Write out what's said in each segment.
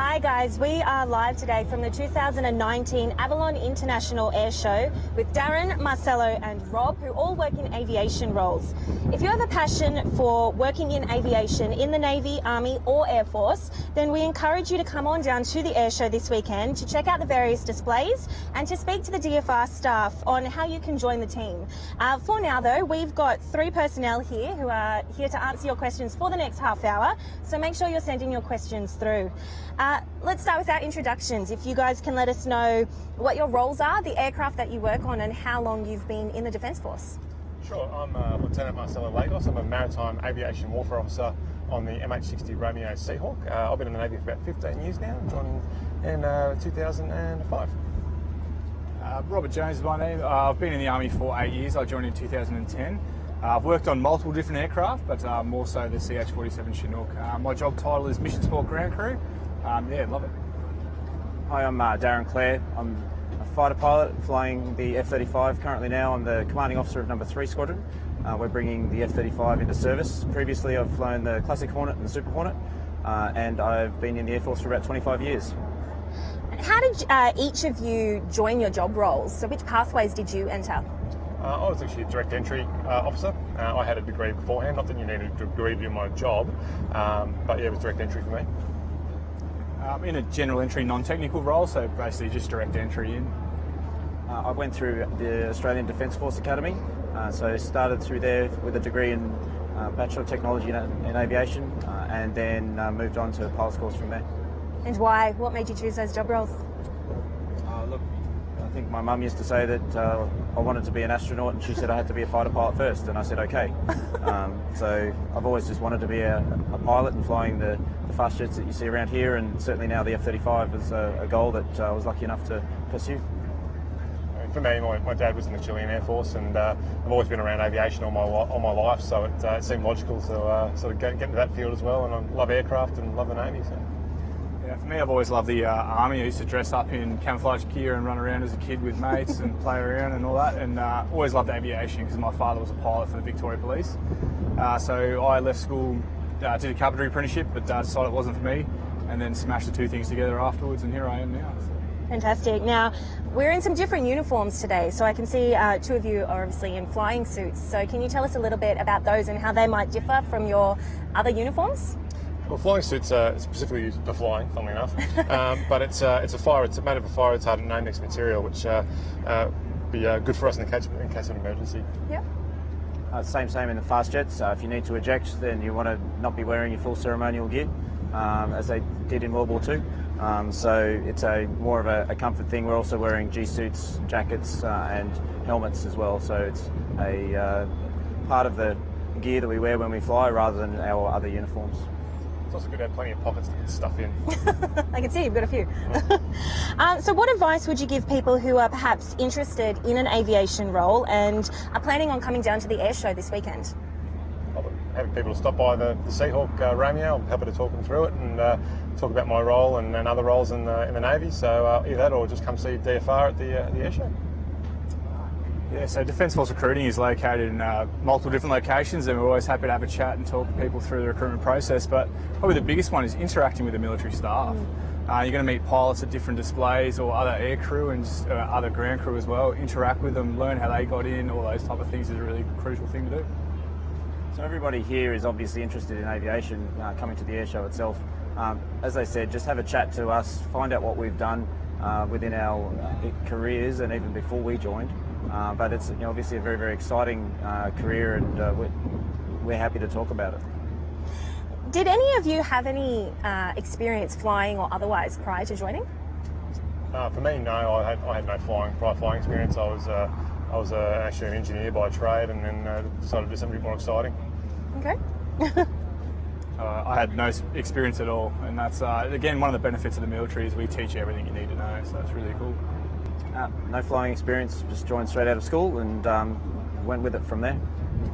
Hi guys, we are live today from the 2019 Avalon International Airshow with Darren, Marcelo and Rob, who all work in aviation roles. If you have a passion for working in aviation in the Navy, Army or Air Force, then we encourage you to come on down to the Airshow this weekend to check out the various displays and to speak to the DFR staff on how you can join the team. For now though, we've got 3 personnel here who are here to answer your questions for the next half hour, so make sure you're sending your questions through. Let's start with our introductions. If you guys can let us know what your roles are, the aircraft that you work on and how long you've been in the Defence Force. Sure, I'm Lieutenant Marcelo Lagos. I'm a Maritime Aviation Warfare Officer on the MH-60 Romeo Seahawk. I've been in the Navy for about 15 years now, joining in 2005. Robert Jones is my name. I've been in the Army for 8 years. I joined in 2010. I've worked on multiple different aircraft, but more so the CH-47 Chinook. My job title is Mission Support Ground Crew. Yeah, love it. Hi, I'm Darren Clare. I'm a fighter pilot flying the F-35 currently now. I'm the commanding officer of number 3 Squadron. We're bringing the F-35 into service. Previously I've flown the Classic Hornet and the Super Hornet, and I've been in the Air Force for about 25 years. How did each of you join your job roles? So which pathways did you enter? I was actually a direct entry officer. I had a degree beforehand, not that you needed a degree to do my job, but yeah, it was direct entry for me. In a general entry non-technical role, so basically just direct entry in. I went through the Australian Defence Force Academy, so started through there with a degree in Bachelor of Technology in Aviation, and then moved on to pilot schools from there. And why? What made you choose those job roles? Look, I think my mum used to say that I wanted to be an astronaut, and she said I had to be a fighter pilot first, and I said okay. So I've always just wanted to be a pilot and flying the fast jets that you see around here, and certainly now the F-35 is a goal that I was lucky enough to pursue. For me, my dad was in the Chilean Air Force, and I've always been around aviation all my life, so it seemed logical to sort of get into that field as well, and I love aircraft and love the Navy. So. Yeah, for me, I've always loved the Army. I used to dress up in camouflage gear and run around as a kid with mates and play around and all that, and always loved aviation because my father was a pilot for the Victoria Police. So I left school, did a carpentry apprenticeship, but decided it wasn't for me, and then smashed the 2 things together afterwards, and here I am now. So. Fantastic. Now, we're in some different uniforms today, so I can see 2 of you are obviously in flying suits. So can you tell us a little bit about those and how they might differ from your other uniforms? Well, flying suits are specifically used for flying, funnily enough, but it's made of a fire retardant Nomex material, which be good for us in case of an emergency. Yep. Same in the fast jets. If you need to eject, then you want to not be wearing your full ceremonial gear, as they did in World War II. So it's more of a comfort thing. We're also wearing G-suits, jackets, and helmets as well. So it's a part of the gear that we wear when we fly, rather than our other uniforms. It's also good to have plenty of pockets to put stuff in. I can see you've got a few. So what advice would you give people who are perhaps interested in an aviation role and are planning on coming down to the Airshow this weekend? Having people to stop by the Seahawk Romeo, I'm happy to talk them through it and talk about my role and other roles in the Navy. So either that or just come see DFR at the Airshow. Yeah, so Defence Force recruiting is located in multiple different locations, and we're always happy to have a chat and talk to people through the recruitment process. But probably the biggest one is interacting with the military staff. You're going to meet pilots at different displays, or other air crew and other ground crew as well. Interact with them, learn how they got in, all those type of things is a really crucial thing to do. So everybody here is obviously interested in aviation, coming to the Airshow itself. As I said, just have a chat to us, find out what we've done within our careers and even before we joined. But it's obviously a very, very exciting career, and we're happy to talk about it. Did any of you have any experience flying or otherwise prior to joining? For me, no. I had no prior flying experience. I was actually an engineer by trade, and then decided to do something a bit more exciting. Okay. I had no experience at all, and that's again one of the benefits of the military is we teach you everything you need to know. So that's really cool. No flying experience, just joined straight out of school and went with it from there.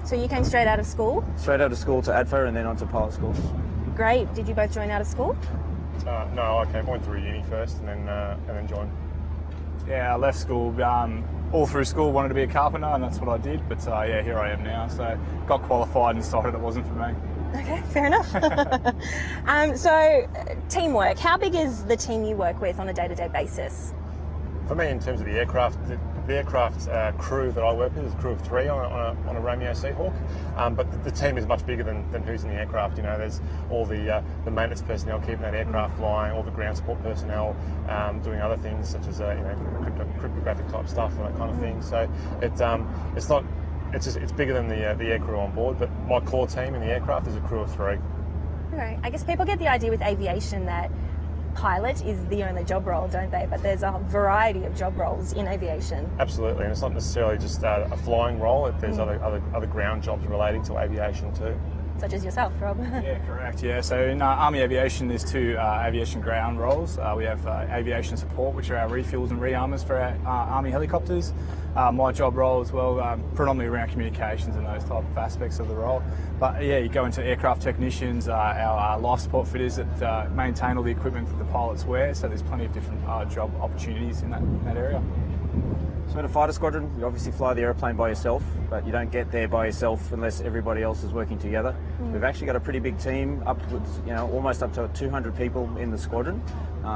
So you came straight out of school? Straight out of school to ADFA and then on to pilot schools. Great. Did you both join out of school? No, I went through uni first and then joined. Yeah, I left school, all through school wanted to be a carpenter, and that's what I did, but yeah, here I am now. So got qualified and decided it wasn't for me. Okay, fair enough. So, teamwork. How big is the team you work with on a day-to-day basis? For me, in terms of the aircraft, the aircraft crew that I work with is a crew of 3 on a Romeo Seahawk. But the team is much bigger than who's in the aircraft. You know, there's all the maintenance personnel keeping that aircraft flying, all the ground support personnel doing other things such as cryptographic type stuff and that kind of thing. So it's bigger than the air crew on board. But my core team in the aircraft is a crew of 3. Okay, I guess people get the idea with aviation that pilot is the only job role, don't they? But there's a variety of job roles in aviation. Absolutely, and it's not necessarily just a flying role. There's other ground jobs relating to aviation too. Such as yourself, Rob. Yeah, correct. Yeah, so in Army Aviation, there's 2 aviation ground roles. We have aviation support, which are our refuels and rearmors for our Army helicopters. My job role as well, predominantly around communications and those type of aspects of the role. But yeah, you go into aircraft technicians, our life support fitters that maintain all the equipment that the pilots wear. So there's plenty of different job opportunities in that area. So in a fighter squadron, you obviously fly the airplane by yourself, but you don't get there by yourself unless everybody else is working together. We've actually got a pretty big team, upwards, almost up to 200 people in the squadron,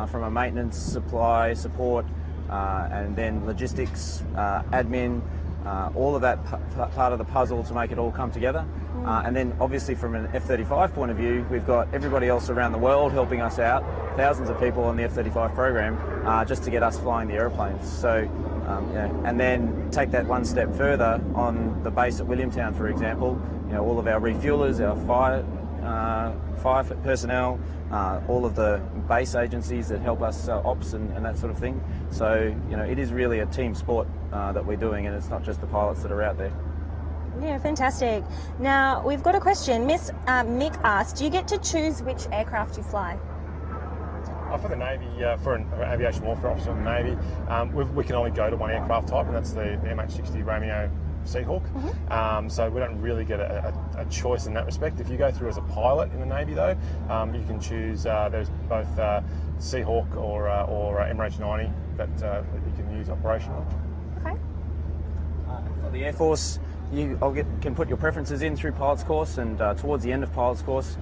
from a maintenance, supply, support, and then logistics, admin, all of that part of the puzzle to make it all come together. And then obviously from an F-35 point of view, we've got everybody else around the world helping us out, thousands of people on the F-35 program, just to get us flying the airplanes. So, and then take that one step further on the base at Williamtown, for example, all of our refuelers, our fire personnel, all of the base agencies that help us ops and that sort of thing. So, it is really a team sport that we're doing, and it's not just the pilots that are out there. Yeah, fantastic. Now, we've got a question. Miss Mick asked, do you get to choose which aircraft you fly? For the Navy, for an aviation warfare officer in the Navy, we can only go to one aircraft type, and that's the MH-60 Romeo Seahawk. So we don't really get a choice in that respect. If you go through as a pilot in the Navy, though, you can choose. There's both Seahawk or MH-90 that you can use operational. Okay. For the Air Force, you can put your preferences in through pilot's course, and towards the end of pilot's course,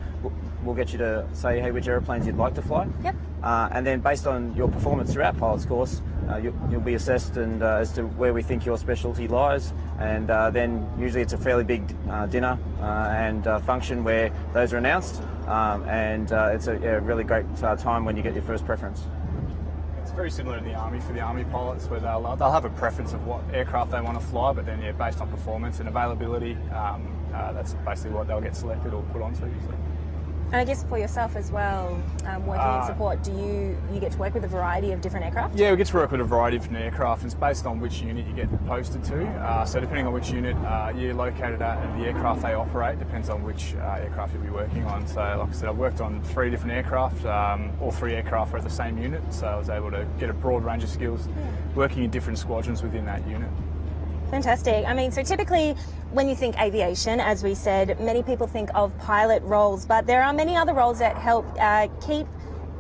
we'll get you to say, hey, which airplanes you'd like to fly. Yep. And then based on your performance throughout pilot's course, you'll be assessed and as to where we think your specialty lies. And then usually it's a fairly big dinner and function where those are announced. And it's a really great time when you get your first preference. It's very similar to the Army for the Army pilots, where they'll have a preference of what aircraft they want to fly, but then based on performance and availability, that's basically what they'll get selected or put onto. So. And I guess for yourself as well, working in support, do you get to work with a variety of different aircraft? Yeah, we get to work with a variety of different aircraft, and it's based on which unit you get posted to. So depending on which unit you're located at and the aircraft they operate, depends on which aircraft you'll be working on. So like I said, I've worked on 3 different aircraft. All 3 aircraft are at the same unit, so I was able to get a broad range of skills working in different squadrons within that unit. Fantastic. I mean, so typically when you think aviation, as we said, many people think of pilot roles, but there are many other roles that help keep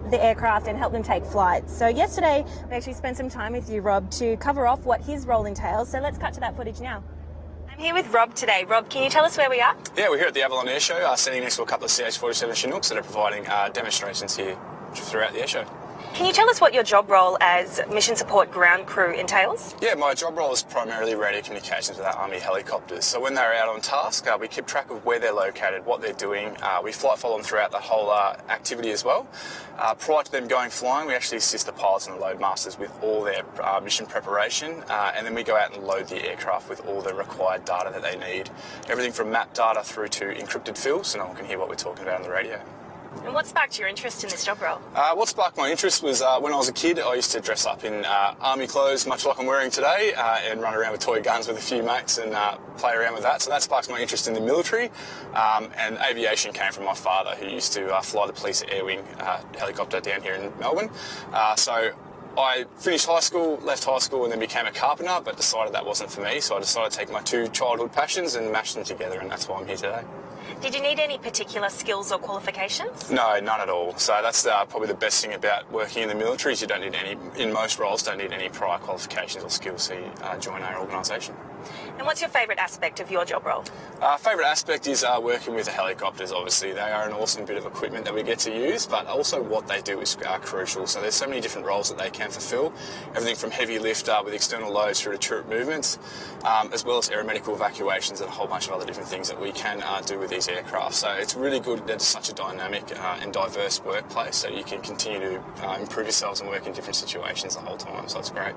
the aircraft and help them take flights. So yesterday, we actually spent some time with you, Rob, to cover off what his role entails. So let's cut to that footage now. I'm here with Rob today. Rob, can you tell us where we are? Yeah, we're here at the Avalon Airshow, standing next to a couple of CH-47 Chinooks that are providing demonstrations here throughout the airshow. Can you tell us what your job role as mission support ground crew entails? Yeah, my job role is primarily radio communications with our Army helicopters. So when they're out on task, we keep track of where they're located, what they're doing. We flight follow them throughout the whole activity as well. Prior to them going flying, we actually assist the pilots and the load masters with all their mission preparation, and then we go out and load the aircraft with all the required data that they need. Everything from map data through to encrypted fields, so no one can hear what we're talking about on the radio. And what sparked your interest in this job role? What sparked my interest was when I was a kid, I used to dress up in army clothes, much like I'm wearing today, and run around with toy guns with a few mates and play around with that. So that sparked my interest in the military. And aviation came from my father, who used to fly the police air wing helicopter down here in Melbourne. So I finished high school, left high school, and then became a carpenter, but decided that wasn't for me. So I decided to take my 2 childhood passions and mash them together, and that's why I'm here today. Did you need any particular skills or qualifications? No, none at all. So that's probably the best thing about working in the military is you don't need any, in most roles, don't need any prior qualifications or skills to join our organisation. And what's your favourite aspect of your job role? Favourite aspect is working with the helicopters, obviously. They are an awesome bit of equipment that we get to use, but also what they do is crucial. So there's so many different roles that they can fulfil. Everything from heavy lift with external loads through to turret movements, as well as aeromedical evacuations and a whole bunch of other different things that we can do with these aircraft. So it's really good that it's such a dynamic and diverse workplace, so you can continue to improve yourselves and work in different situations the whole time. So it's great.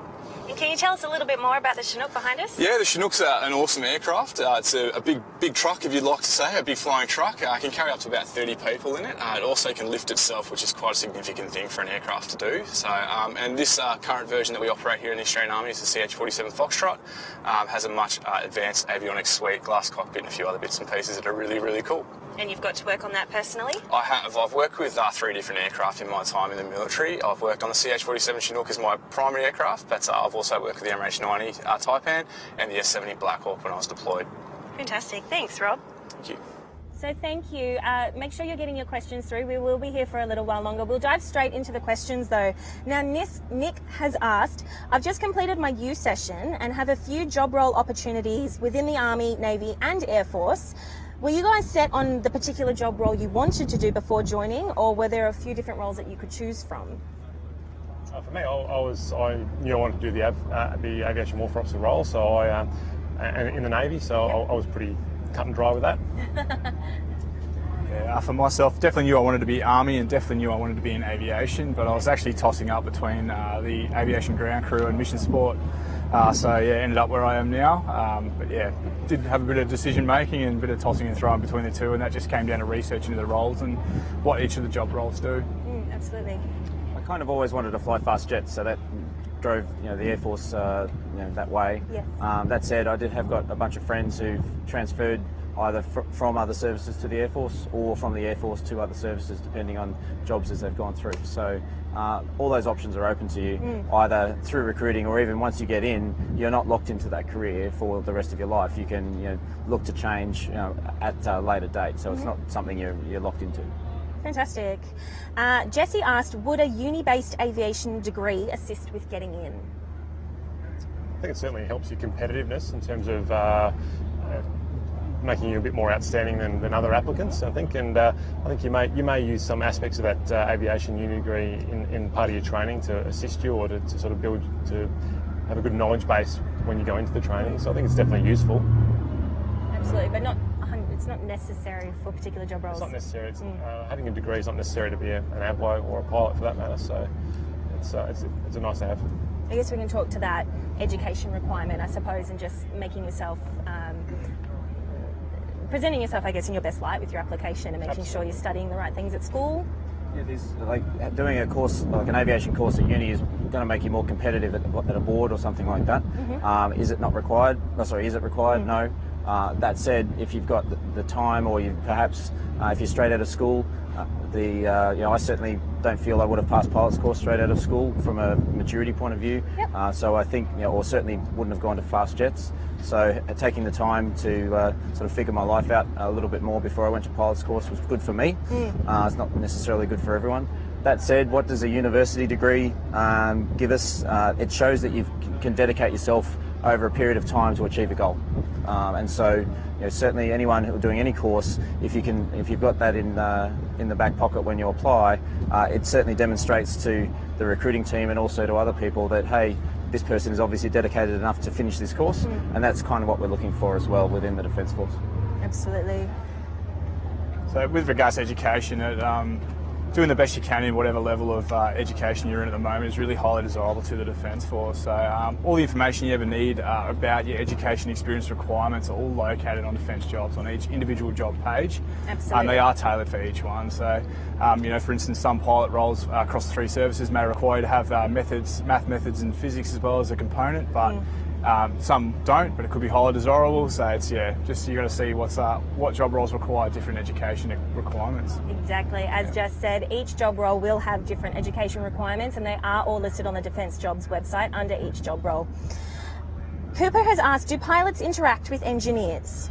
And can you tell us a little bit more about the Chinook behind us? Yeah, the Chinook's an awesome aircraft. It's a big truck, if you'd like to say, a big flying truck. It can carry up to about 30 people in it. It also can lift itself, which is quite a significant thing for an aircraft to do. So, and this current version that we operate here in the Australian Army is the CH-47 Foxtrot. Has a much advanced avionics suite, glass cockpit, and a few other bits and pieces that are really, really cool. And you've got to work on that personally? I have. I've worked with 3 different aircraft in my time in the military. I've worked on the CH-47 Chinook as my primary aircraft, but I've also worked with the MH-90 Taipan and the S-70 Black Hawk when I was deployed. Fantastic. Thanks, Rob. Thank you. So thank you. Make sure you're getting your questions through. We will be here for a little while longer. We'll dive straight into the questions though. Now, Nick has asked, I've just completed my U session and have a few job role opportunities within the Army, Navy and Air Force. Were you guys set on the particular job role you wanted to do before joining, or were there a few different roles that you could choose from? For me, I knew I wanted to do the aviation warfare officer role, so and in the Navy, so I was pretty cut and dry with that. Yeah, for myself, definitely knew I wanted to be Army and definitely knew I wanted to be in aviation, but I was actually tossing up between the aviation ground crew and mission sport. So yeah, ended up where I am now. But yeah, did have a bit of decision making and a bit of tossing and throwing between the two, and that just came down to research into the roles and what each of the job roles do. Absolutely. I kind of always wanted to fly fast jets, so that drove the Air Force that way. Yes. That said, I did have got a bunch of friends who've transferred either from other services to the Air Force or from the Air Force to other services, depending on jobs as they've gone through. So all those options are open to you, either through recruiting or even once you get in, you're not locked into that career for the rest of your life. You can look to change at a later date, so it's not something you're locked into. Fantastic. Jesse asked, would a uni-based aviation degree assist with getting in? I think it certainly helps your competitiveness in terms of making you a bit more outstanding than other applicants, I think, and I think you may use some aspects of that aviation uni degree in part of your training to assist you, or to sort of build, to have a good knowledge base when you go into the training. So I think it's definitely useful. Absolutely, but it's not necessary for particular job roles. It's not necessary. It's, having a degree is not necessary to be an avlo or a pilot for that matter. So it's a nice to have. I guess we can talk to that education requirement, I suppose, and just making yourself, presenting yourself, I guess, in your best light with your application and making sure you're studying the right things at school. Yeah, there's doing a course, like an aviation course at uni, is going to make you more competitive at a board or something like that. Is it not required? Is it required? No. That said, if you've got the time, or you perhaps, if you're straight out of school, I certainly don't feel I would have passed pilot's course straight out of school from a maturity point of view. Yep. So I think, or certainly wouldn't have gone to fast jets. So taking the time to sort of figure my life out a little bit more before I went to pilot's course was good for me. It's not necessarily good for everyone. That said, what does a university degree give us? It shows that you can dedicate yourself over a period of time to achieve a goal. And so, certainly anyone who's doing any course, if you've got that in the back pocket when you apply, it certainly demonstrates to the recruiting team and also to other people that, hey, this person is obviously dedicated enough to finish this course, and that's kind of what we're looking for as well within the Defence Force. Absolutely. So with regards to education, doing the best you can in whatever level of education you're in at the moment is really highly desirable to the Defence Force. So all the information you ever need about your education experience requirements are all located on Defence Jobs on each individual job page. Absolutely. And they are tailored for each one. So, for instance, some pilot roles across the 3 services may require you to have math methods and physics as well as a component, but some don't, but it could be highly desirable. So it's just you got to see what job roles require different education requirements. Exactly, as just said, each job role will have different education requirements, and they are all listed on the Defence Jobs website under each job role. Cooper has asked, do pilots interact with engineers?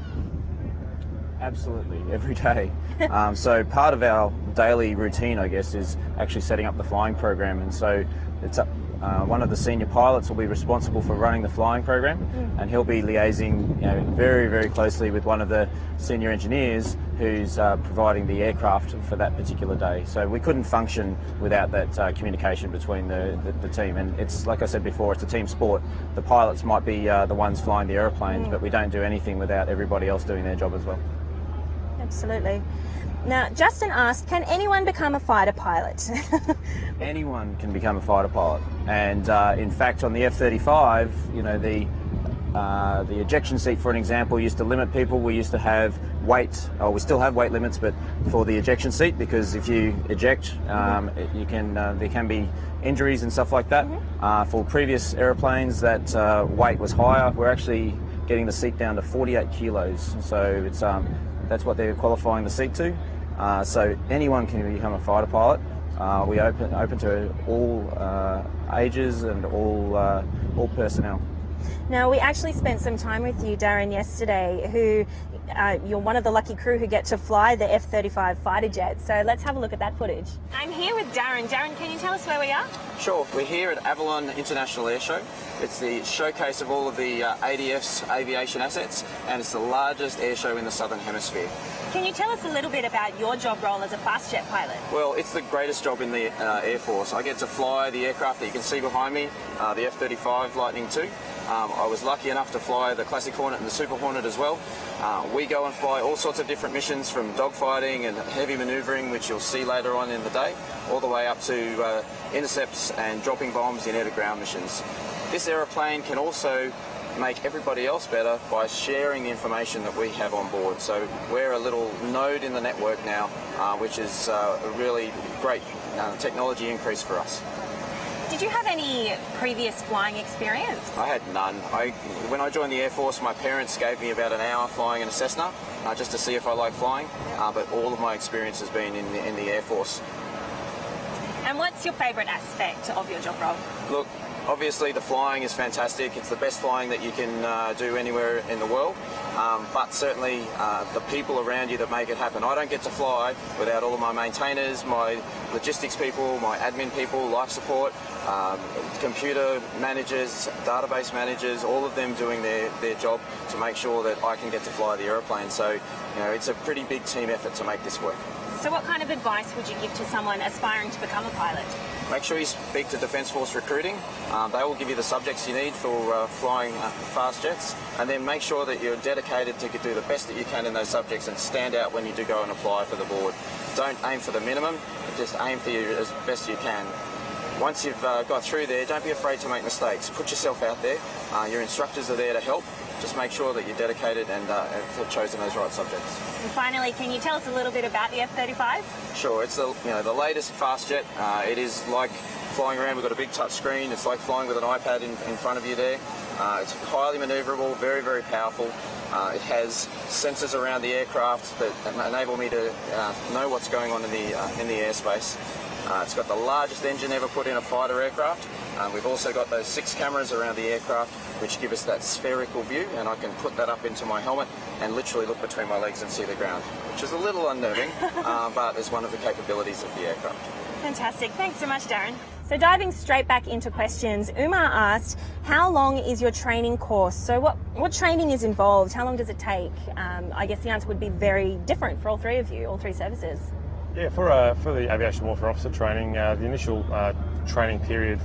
Absolutely, every day. So part of our daily routine, I guess, is actually setting up the flying program. And so it's up. One of the senior pilots will be responsible for running the flying program, and he'll be liaising, very, very closely with one of the senior engineers who's providing the aircraft for that particular day. So we couldn't function without that communication between the team. And it's, like I said before, it's a team sport. The pilots might be the ones flying the aeroplanes, but we don't do anything without everybody else doing their job as well. Absolutely. Now, Justin asked, can anyone become a fighter pilot? Anyone can become a fighter pilot, and in fact, on the F-35, the ejection seat, for an example, used to limit people. We used to have we still have weight limits, but for the ejection seat, because if you eject, there can be injuries and stuff like that. For previous aeroplanes, that weight was higher. We're actually getting the seat down to 48 kilos, so it's that's what they're qualifying the seat to. So anyone can become a fighter pilot. We open to all ages and all personnel. Now, we actually spent some time with you, Darren, yesterday, you're one of the lucky crew who get to fly the F-35 fighter jet. So let's have a look at that footage. I'm here with Darren. Darren, can you tell us where we are? Sure. We're here at Avalon International Airshow. It's the showcase of all of the ADF's aviation assets, and it's the largest airshow in the Southern Hemisphere. Can you tell us a little bit about your job role as a fast jet pilot? Well, it's the greatest job in the Air Force. I get to fly the aircraft that you can see behind me, the F-35 Lightning II. I was lucky enough to fly the Classic Hornet and the Super Hornet as well. We go and fly all sorts of different missions, from dogfighting and heavy manoeuvring, which you'll see later on in the day, all the way up to intercepts and dropping bombs in air-to-ground missions. This aeroplane can also make everybody else better by sharing the information that we have on board. So we're a little node in the network now, which is a really great technology increase for us. Did you have any previous flying experience? I had none. When I joined the Air Force, my parents gave me about an hour flying in a Cessna, just to see if I like flying, but all of my experience has been in the Air Force. And what's your favourite aspect of your job role? Look, obviously the flying is fantastic. It's the best flying that you can do anywhere in the world, but certainly the people around you that make it happen. I don't get to fly without all of my maintainers, my logistics people, my admin people, life support, computer managers, database managers, all of them doing their job to make sure that I can get to fly the aeroplane. So, it's a pretty big team effort to make this work. So what kind of advice would you give to someone aspiring to become a pilot? Make sure you speak to Defence Force Recruiting. They will give you the subjects you need for flying fast jets, and then make sure that you're dedicated to do the best that you can in those subjects and stand out when you do go and apply for the board. Don't aim for the minimum, just aim for you as best you can. Once you've got through there, don't be afraid to make mistakes. Put yourself out there. Your instructors are there to help. Just make sure that you're dedicated and have chosen those right subjects. And finally, can you tell us a little bit about the F-35? Sure, it's the latest fast jet. It is like flying around. We've got a big touch screen. It's like flying with an iPad in front of you there. It's highly manoeuvrable, very, very powerful. It has sensors around the aircraft that enable me to know what's going on in the airspace. It's got the largest engine ever put in a fighter aircraft. We've also got those 6 cameras around the aircraft, which give us that spherical view, and I can put that up into my helmet and literally look between my legs and see the ground, which is a little unnerving, but is one of the capabilities of the aircraft. Fantastic. Thanks so much, Darren. So diving straight back into questions, Umar asked, how long is your training course? So what training is involved? How long does it take? I guess the answer would be very different for all three of you, all three services. Yeah, for the Aviation Warfare Officer training, the initial training period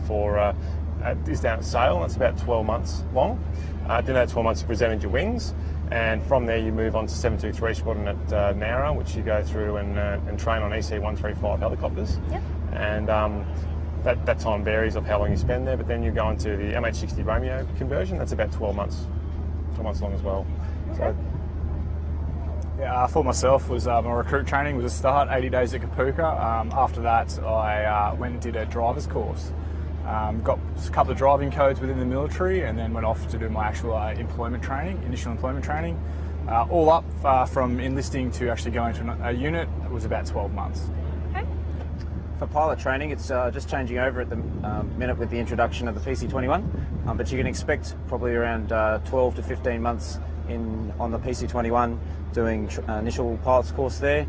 is down at Sale. That's about 12 months long. Then that 12 months you presented your wings, and from there you move on to 723 Squadron at Nara, which you go through and train on EC-135 helicopters. Yep. And that time varies of how long you spend there, but then you go into the MH-60 Romeo conversion. That's about 12 months long as well. Okay. So, yeah, for myself, was my recruit training was a start, 80 days at Kapuka. After that, I went and did a driver's course. Got a couple of driving codes within the military, and then went off to do my actual employment training, initial employment training. All up from enlisting to actually going to a unit, it was about 12 months. Okay. For pilot training, it's just changing over at the minute with the introduction of the PC-21, but you can expect probably around 12 to 15 months on the PC-21 doing initial pilot's course there.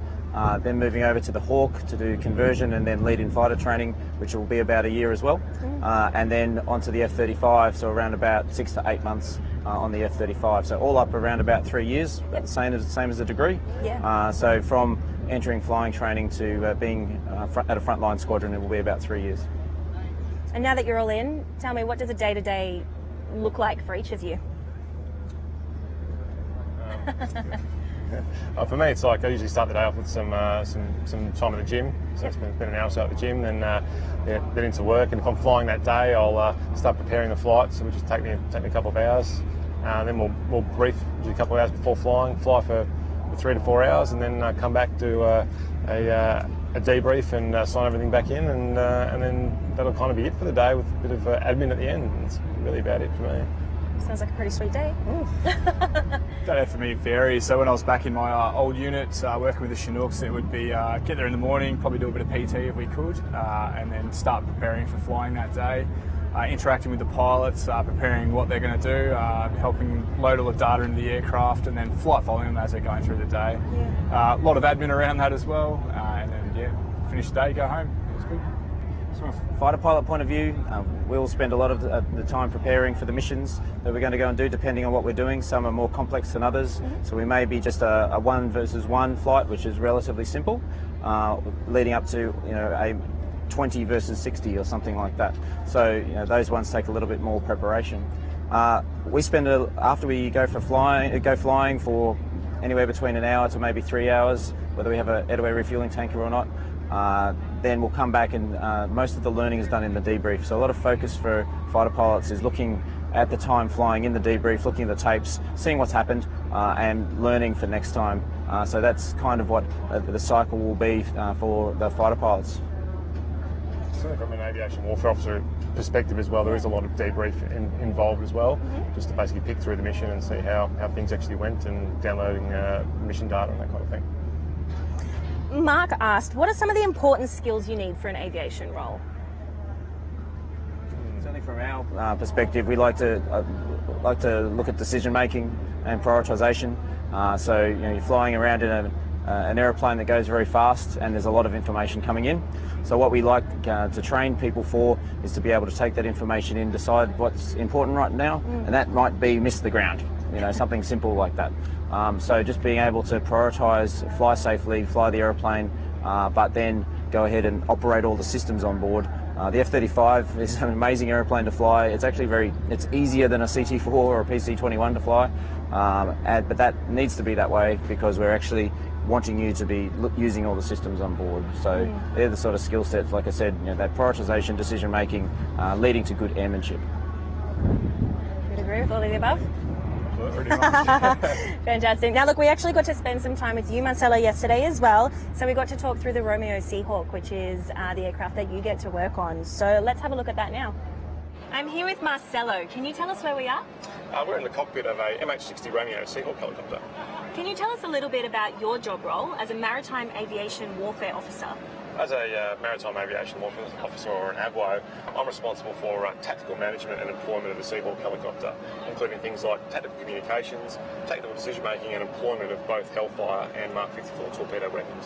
then moving over to the Hawk to do conversion and then lead in fighter training, which will be about a year as well, and then onto the F-35, so around about 6 to 8 months on the F-35. So all up around about 3 years, about the same as a degree. Yeah. So from entering flying training to being at a frontline squadron, it will be about 3 years. And now that you're all in, tell me, what does a day-to-day look like for each of you? For me, it's like I usually start the day off with some time at the gym. So it's been an hour or so at the gym, then then into work. And if I'm flying that day, I'll start preparing the flight. So it'll just take me a couple of hours. Then we'll brief a couple of hours before flying, fly for 3 to 4 hours, and then come back to a debrief and sign everything back in, and then that'll kind of be it for the day with a bit of admin at the end. That's really about it for me. Sounds like a pretty sweet day. That for me varies. So when I was back in my old unit working with the Chinooks, it would be get there in the morning, probably do a bit of PT if we could, and then start preparing for flying that day. Interacting with the pilots, preparing what they're going to do, helping load all the data into the aircraft, and then flight following them as they're going through the day. A lot of admin around that as well, and then finish the day, go home. It's good. From a fighter pilot point of view, we'll spend a lot of the time preparing for the missions that we're going to go and do, depending on what we're doing. Some are more complex than others, so we may be just a 1 versus 1 flight, which is relatively simple, leading up to a 20 versus 60 or something like that. So those ones take a little bit more preparation. We spend after we go flying for anywhere between an hour to maybe 3 hours, whether we have a airway refueling tanker or not. Then we'll come back and most of the learning is done in the debrief. So a lot of focus for fighter pilots is looking at the time flying in the debrief, looking at the tapes, seeing what's happened, and learning for next time. So that's kind of what the cycle will be for the fighter pilots. Certainly from an aviation warfare officer perspective as well, there is a lot of debrief involved as well, just to basically pick through the mission and see how things actually went, and downloading mission data and that kind of thing. Mark asked, what are some of the important skills you need for an aviation role? Certainly from our perspective, we like to look at decision making and prioritisation. So you're flying around in an aeroplane that goes very fast, and there's a lot of information coming in. So what we like to train people for is to be able to take that information in, decide what's important right now, and that might be miss the ground, something simple like that. So just being able to prioritise, fly safely, fly the aeroplane, but then go ahead and operate all the systems on board. The F-35 is an amazing aeroplane to fly. It's actually it's easier than a CT-4 or a PC-21 to fly, but that needs to be that way because we're actually wanting you to be using all the systems on board. So they're the sort of skill sets, like I said, that prioritisation, decision making, leading to good airmanship. Would agree with all of the above? Pretty much. Fantastic. Now look, we actually got to spend some time with you, Marcelo, yesterday as well. So we got to talk through the Romeo Seahawk, which is the aircraft that you get to work on. So let's have a look at that now. I'm here with Marcelo. Can you tell us where we are? We're in the cockpit of a MH-60 Romeo Seahawk helicopter. Can you tell us a little bit about your job role as a Maritime Aviation Warfare Officer? As a Maritime Aviation Warfare Officer, or an AVWO, I'm responsible for tactical management and employment of the Seahawk helicopter, including things like tactical communications, technical decision making and employment of both Hellfire and Mark 54 torpedo weapons.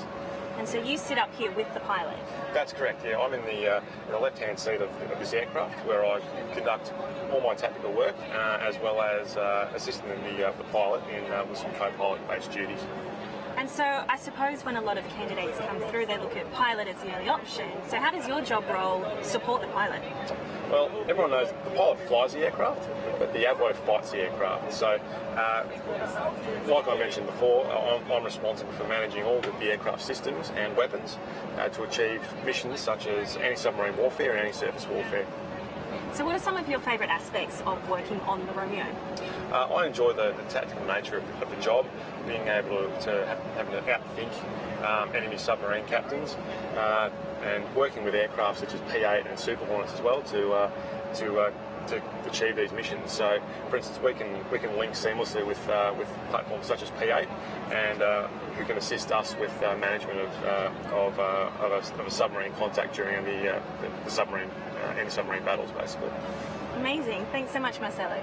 And so you sit up here with the pilot? That's correct, yeah. I'm in the left-hand seat of this aircraft, where I conduct all my tactical work, as well as assisting the pilot with some co-pilot-based duties. And so I suppose when a lot of candidates come through, they look at pilot as the only option. So how does your job role support the pilot? Well, everyone knows the pilot flies the aircraft, but the AVWO fights the aircraft. So, like I mentioned before, I'm responsible for managing all the aircraft systems and weapons to achieve missions such as anti-submarine warfare and anti-surface warfare. So what are some of your favourite aspects of working on the Romeo? I enjoy the tactical nature of the job, being able to have to outthink enemy submarine captains, and working with aircraft such as P-8 and Super Hornets as well to achieve these missions. So, for instance, we can link seamlessly with platforms such as P-8, and who can assist us with management of a submarine contact during the submarine anti-submarine battles, basically. Amazing. Thanks so much, Marcelo.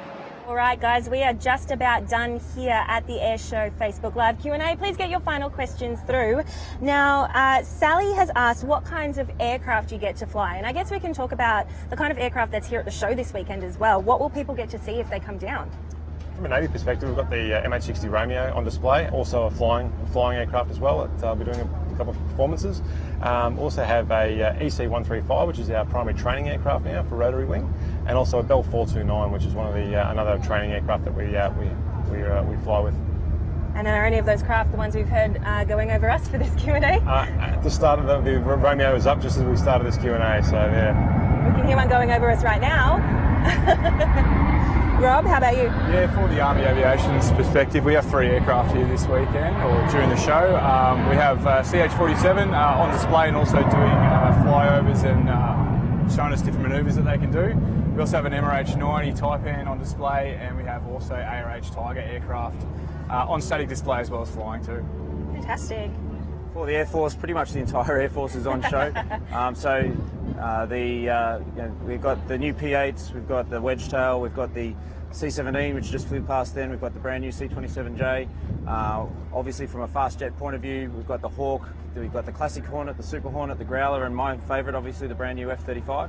All right, guys, we are just about done here at the Airshow Facebook Live Q&A. Please get your final questions through. Now, Sally has asked what kinds of aircraft you get to fly. And I guess we can talk about the kind of aircraft that's here at the show this weekend as well. What will people get to see if they come down? From a Navy perspective, we've got the MH60 Romeo on display, also a flying aircraft as well. We're doing a couple of performances. Also have a EC-135, which is our primary training aircraft now for rotary wing, and also a Bell 429, which is one of the another training aircraft that we fly with. And are any of those craft the ones we've heard going over us for this Q&A? At the start of the Romeo was up just as we started this Q&A, so yeah. We can hear one going over us right now. Rob, how about you? Yeah, for the Army Aviation's perspective, we have 3 aircraft here this weekend, or during the show. We have CH-47 on display and also doing flyovers and showing us different manoeuvres that they can do. We also have an MRH-90 Taipan on display, and we have also ARH Tiger aircraft on static display as well as flying too. Fantastic. For the Air Force, pretty much the entire Air Force is on show. We've got the new P8s, we've got the Wedgetail, we've got the C-17, which just flew past then, we've got the brand new C-27J. Obviously from a fast jet point of view, we've got the Hawk, we've got the classic Hornet, the Super Hornet, the Growler, and my favourite, obviously, the brand new F-35.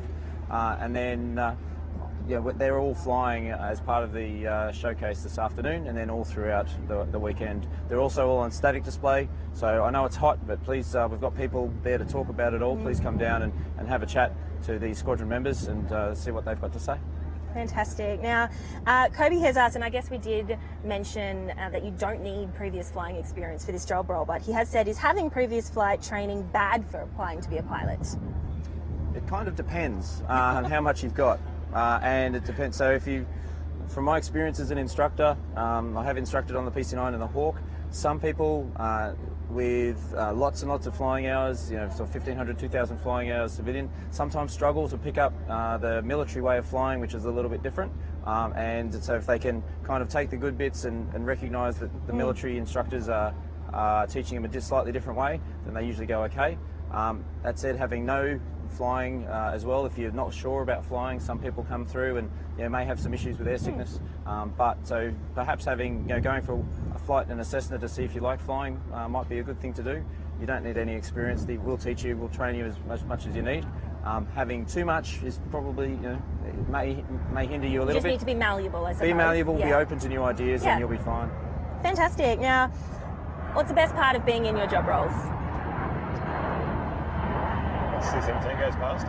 They're all flying as part of the showcase this afternoon, and then all throughout the weekend. They're also all on static display, so I know it's hot, but please, we've got people there to talk about it all. Please come down and have a chat to the squadron members and see what they've got to say. Fantastic. Now, Kobe has asked, and I guess we did mention that you don't need previous flying experience for this job role, but he has said, is having previous flight training bad for applying to be a pilot? It kind of depends on how much you've got. And it depends. So from my experience as an instructor, I have instructed on the PC-9 and the Hawk. Some people with lots and lots of flying hours, so 1,500, 2,000 flying hours civilian, sometimes struggle to pick up the military way of flying, which is a little bit different. And so if they can kind of take the good bits and recognise that the military instructors are teaching them a slightly different way, then they usually go okay. That said, having no flying as well, if you're not sure about flying, some people come through and may have some issues with air sickness. So perhaps going for a flight and a Cessna to see if you like flying might be a good thing to do. You don't need any experience. We'll teach you, we'll train you as much as you need. Having too much is probably, it may hinder you a little bit. You just need to be malleable, I suppose. Be malleable, be open to new ideas, and you'll be fine. Fantastic. Now, what's the best part of being in your job roles? C-17 goes past.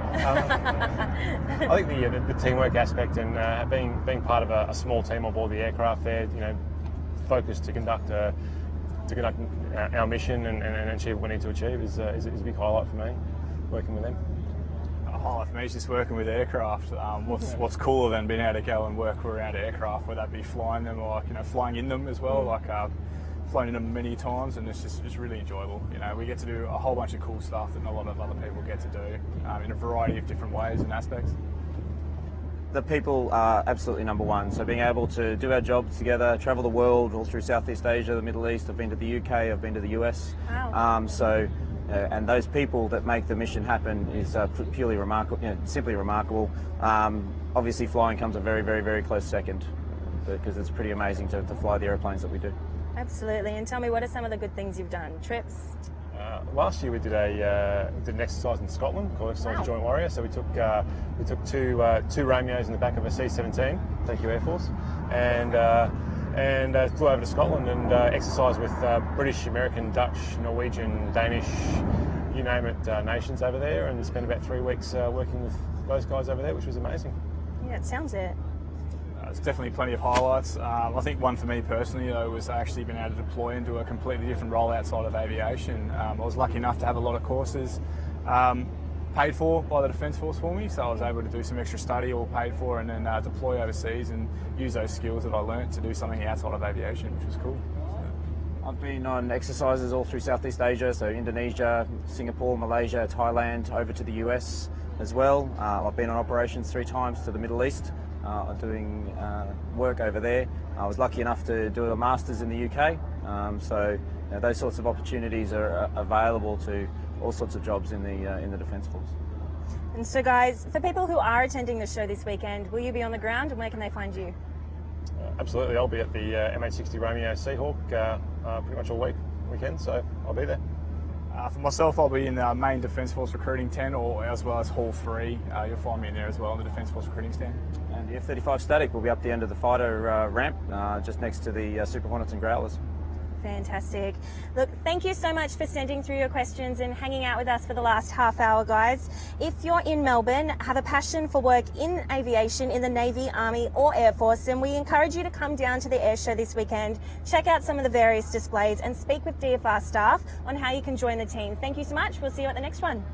I think the teamwork aspect and being part of a small team on board the aircraft there, focused to conduct our mission and achieve what we need to achieve is a big highlight for me, working with them. A highlight for me is just working with aircraft. What's cooler than being able to go and work around aircraft, whether that be flying them or flying in them as well. Flown in them many times, and it's just really enjoyable. We get to do a whole bunch of cool stuff that a lot of other people get to do in a variety of different ways and aspects. The people are absolutely number one. So being able to do our jobs together, travel the world, all through Southeast Asia, the Middle East. I've been to the UK, I've been to the US. Wow. And those people that make the mission happen is purely remarkable, simply remarkable. Obviously, flying comes a very, very, very close second, because it's pretty amazing to fly the airplanes that we do. Absolutely. And tell me, what are some of the good things you've done? Trips? Last year we did an exercise in Scotland called Exercise Joint Warrior. So we took two Romeos in the back of a C-17. Thank you, Air Force, and flew over to Scotland and exercised with British, American, Dutch, Norwegian, Danish, you name it, nations over there, and spent about 3 weeks working with those guys over there, which was amazing. Yeah, it sounds it. There's definitely plenty of highlights. I think one for me personally, though, was actually being able to deploy into a completely different role outside of aviation. I was lucky enough to have a lot of courses paid for by the Defence Force for me, so I was able to do some extra study all paid for, and then deploy overseas and use those skills that I learnt to do something outside of aviation, which was cool. I've been on exercises all through Southeast Asia, so Indonesia, Singapore, Malaysia, Thailand, over to the US as well. I've been on operations 3 times to the Middle East, doing work over there. I was lucky enough to do a Masters in the UK, so those sorts of opportunities are available to all sorts of jobs in the Defence Force. And so, guys, for people who are attending the show this weekend, will you be on the ground, and where can they find you? Absolutely, I'll be at the MH60 Romeo Seahawk pretty much all weekend, so I'll be there. For myself, I'll be in the main Defence Force recruiting tent, or as well as Hall 3. You'll find me in there as well in the Defence Force recruiting stand. And the F-35 Static will be up the end of the fighter ramp, just next to the Super Hornets and Growlers. Fantastic. Look, thank you so much for sending through your questions and hanging out with us for the last half hour, guys. If you're in Melbourne, have a passion for work in aviation, in the Navy, Army or Air Force, then we encourage you to come down to the Airshow this weekend, check out some of the various displays and speak with DFR staff on how you can join the team. Thank you so much. We'll see you at the next one.